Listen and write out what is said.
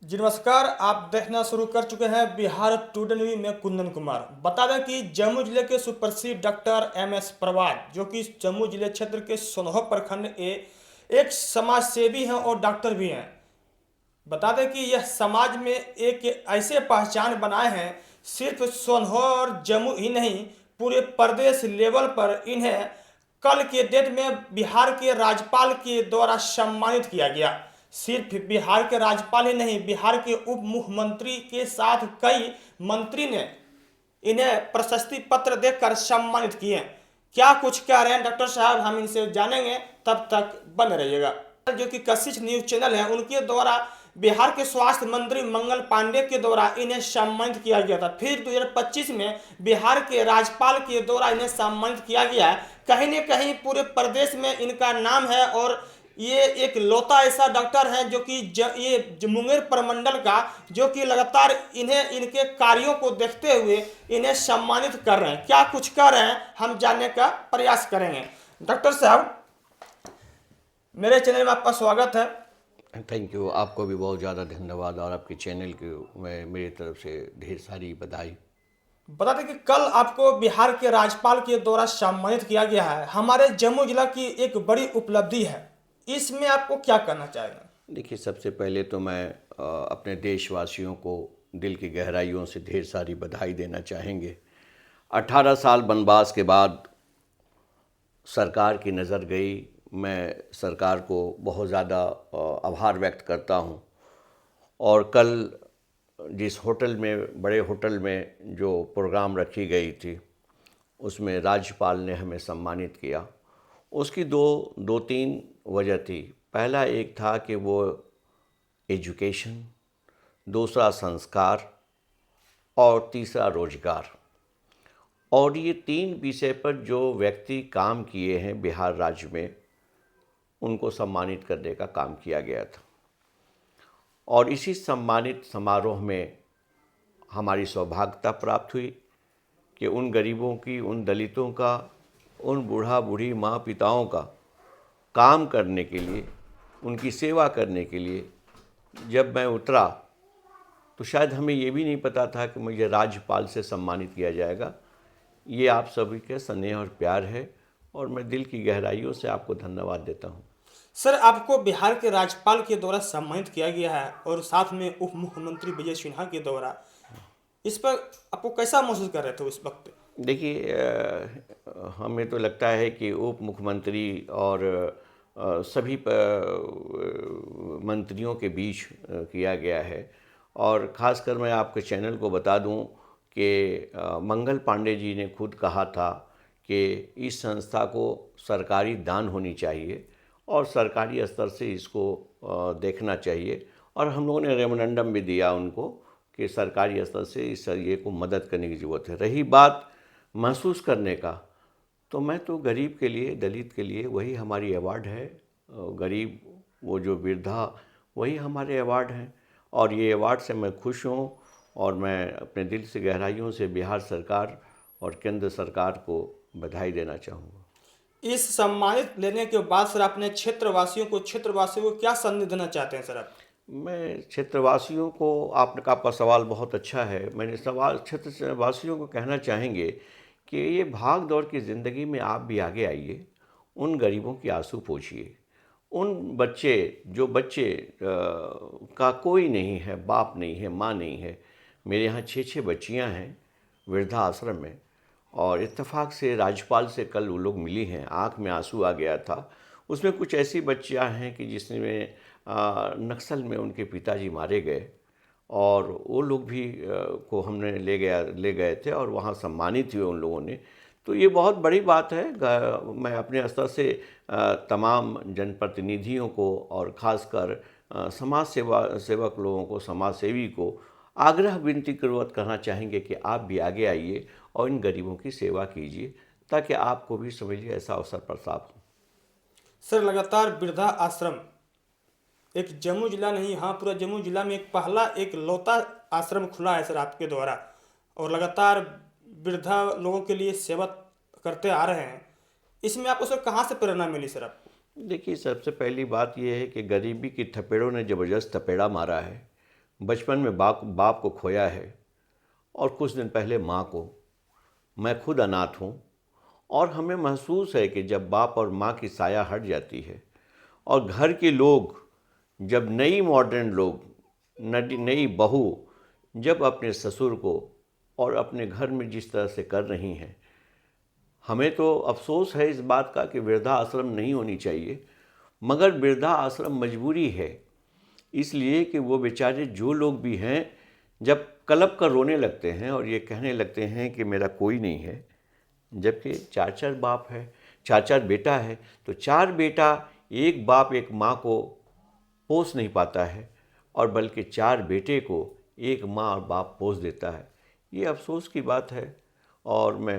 जी नमस्कार। आप देखना शुरू कर चुके हैं बिहार टुडे न्यूज में कुंदन कुमार। बता दें कि जम्मू जिले के सुप्रसिद्ध डॉक्टर एम.एस. परवार जो कि जम्मू जिले क्षेत्र के सोनहो प्रखंड एक समाज सेवी हैं और डॉक्टर भी हैं। बता दें कि यह समाज में एक ऐसे पहचान बनाए हैं, सिर्फ सोनहो और जम्मू ही नहीं पूरे प्रदेश लेवल पर इन्हें कल के डेट में बिहार के राज्यपाल के द्वारा सम्मानित किया गया। सिर्फ बिहार के राज्यपाल ही नहीं, बिहार के उप मुख्यमंत्री के साथ कई मंत्री ने इन्हें प्रशस्ति पत्र देकर सम्मानित किए। क्या कुछ कह रहे हैं डॉक्टर साहब, हम इनसे जानेंगे, तब तक बने रहिएगा। जो कि कशिश न्यूज चैनल है, उनके द्वारा बिहार के स्वास्थ्य मंत्री मंगल पांडे के द्वारा इन्हें सम्मानित किया गया था। फिर 2025 में बिहार के राज्यपाल के द्वारा इन्हें सम्मानित किया गया है। कहीं न कहीं पूरे प्रदेश में इनका नाम है और ये एक लौता ऐसा डॉक्टर है जो कि ये मुंगेर प्रमंडल का, जो कि लगातार इन्हें इनके कार्यों को देखते हुए इन्हें सम्मानित कर रहे हैं। क्या कुछ कर रहे हैं, हम जानने का प्रयास करेंगे। डॉक्टर साहब, मेरे चैनल में आपका स्वागत है। Thank you. आपको भी बहुत ज़्यादा धन्यवाद और आपके चैनल के में मेरी तरफ से ढेर सारी बधाई। बता दें कि कल आपको बिहार के राज्यपाल के द्वारा सम्मानित किया गया है। हमारे जम्मू जिला की एक बड़ी उपलब्धि है, इसमें आपको क्या करना चाहेंगे? देखिए, सबसे पहले तो मैं अपने देशवासियों को दिल की गहराइयों से ढेर सारी बधाई देना चाहेंगे। 18 साल वनवास के बाद सरकार की नज़र गई। मैं सरकार को बहुत ज़्यादा आभार व्यक्त करता हूँ। और कल जिस होटल में, बड़े होटल में जो प्रोग्राम रखी गई थी, उसमें राज्यपाल ने हमें सम्मानित किया। उसकी दो तीन वजह थी। पहला एक था कि वो एजुकेशन, दूसरा संस्कार और तीसरा रोजगार। और ये तीन विषय पर जो व्यक्ति काम किए हैं बिहार राज्य में, उनको सम्मानित करने का काम किया गया था। और इसी सम्मानित समारोह में हमारी सौभाग्यता प्राप्त हुई कि उन गरीबों की, उन दलितों का, उन बूढ़ा बूढ़ी माँ पिताओं का काम करने के लिए, उनकी सेवा करने के लिए जब मैं उतरा तो शायद हमें ये भी नहीं पता था कि मुझे राज्यपाल से सम्मानित किया जाएगा। ये आप सभी के स्नेह और प्यार है और मैं दिल की गहराइयों से आपको धन्यवाद देता हूँ। सर, आपको बिहार के राज्यपाल के द्वारा सम्मानित किया गया है और साथ में उप मुख्यमंत्री विजय सिन्हा के द्वारा। इस पर आपको कैसा महसूस कर रहे थे उस वक्त? देखिए, हमें तो लगता है कि उप मुख्यमंत्री और सभी मंत्रियों के बीच किया गया है। और ख़ासकर मैं आपके चैनल को बता दूं कि मंगल पांडे जी ने खुद कहा था कि इस संस्था को सरकारी दान होनी चाहिए और सरकारी स्तर से इसको देखना चाहिए। और हम लोगों ने रेमोरेंडम भी दिया उनको कि सरकारी स्तर से इस ये को मदद करने की ज़रूरत है। रही बात महसूस करने का, तो मैं तो गरीब के लिए, दलित के लिए वही हमारी अवार्ड है। गरीब, वो जो वृद्धा, वही हमारे अवार्ड हैं। और ये अवार्ड से मैं खुश हूँ और मैं अपने दिल से गहराइयों से बिहार सरकार और केंद्र सरकार को बधाई देना चाहूँगा। इस सम्मानित लेने के बाद सर अपने क्षेत्रवासियों को क्या संदेश देना चाहते हैं सर आप? मैं क्षेत्रवासियों को, आपका सवाल बहुत अच्छा है। मैंने सवाल क्षेत्रवासियों को कहना चाहेंगे कि ये भाग दौड़ की ज़िंदगी में आप भी आगे आइए, उन गरीबों की आंसू पोंछिए। उन बच्चे का कोई नहीं है, बाप नहीं है, माँ नहीं है। मेरे यहाँ 6 बच्चियाँ हैं वृद्धा आश्रम में, और इत्तेफाक से राज्यपाल से कल वो लोग मिली हैं। आँख में आंसू आ गया था। उसमें कुछ ऐसी बच्चियाँ हैं कि जिसमें नक्सल में उनके पिताजी मारे गए, और वो लोग भी को हमने ले गए थे और वहाँ सम्मानित हुए उन लोगों ने। तो ये बहुत बड़ी बात है। मैं अपने स्तर से तमाम जनप्रतिनिधियों को और ख़ासकर समाज सेवक लोगों को, समाज सेवी को आग्रह विनती पूर्वक कहना चाहेंगे कि आप भी आगे आइए और इन गरीबों की सेवा कीजिए, ताकि आपको भी समझिए ऐसा अवसर प्राप्त हो। सर, लगातार वृद्धा आश्रम एक जम्मू जिला नहीं, हाँ पूरा जम्मू जिला में एक पहला एक लौता आश्रम खुला है सर आपके द्वारा, और लगातार वृद्धा लोगों के लिए सेवा करते आ रहे हैं। इसमें आपको सर कहाँ से प्रेरणा मिली सर आपको? देखिए, सबसे पहली बात यह है कि गरीबी की थपेड़ों ने ज़बरदस्त थपेड़ा मारा है। बचपन में बाप को खोया है और कुछ दिन पहले माँ को। मैं खुद अनाथ हूँ और हमें महसूस है कि जब बाप और माँ की साया हट जाती है और घर के लोग, जब नई मॉडर्न लोग, नई बहू जब अपने ससुर को और अपने घर में जिस तरह से कर रही हैं, हमें तो अफसोस है इस बात का कि वृद्धा आश्रम नहीं होनी चाहिए, मगर वृद्धा आश्रम मजबूरी है, इसलिए कि वो बेचारे जो लोग भी हैं जब कलप कर रोने लगते हैं और ये कहने लगते हैं कि मेरा कोई नहीं है, जबकि 4 बाप है, 4 बेटा है, तो 4 बेटा एक बाप एक माँ को पोस नहीं पाता है और बल्कि 4 बेटे को एक माँ और बाप पोस देता है। ये अफसोस की बात है और मैं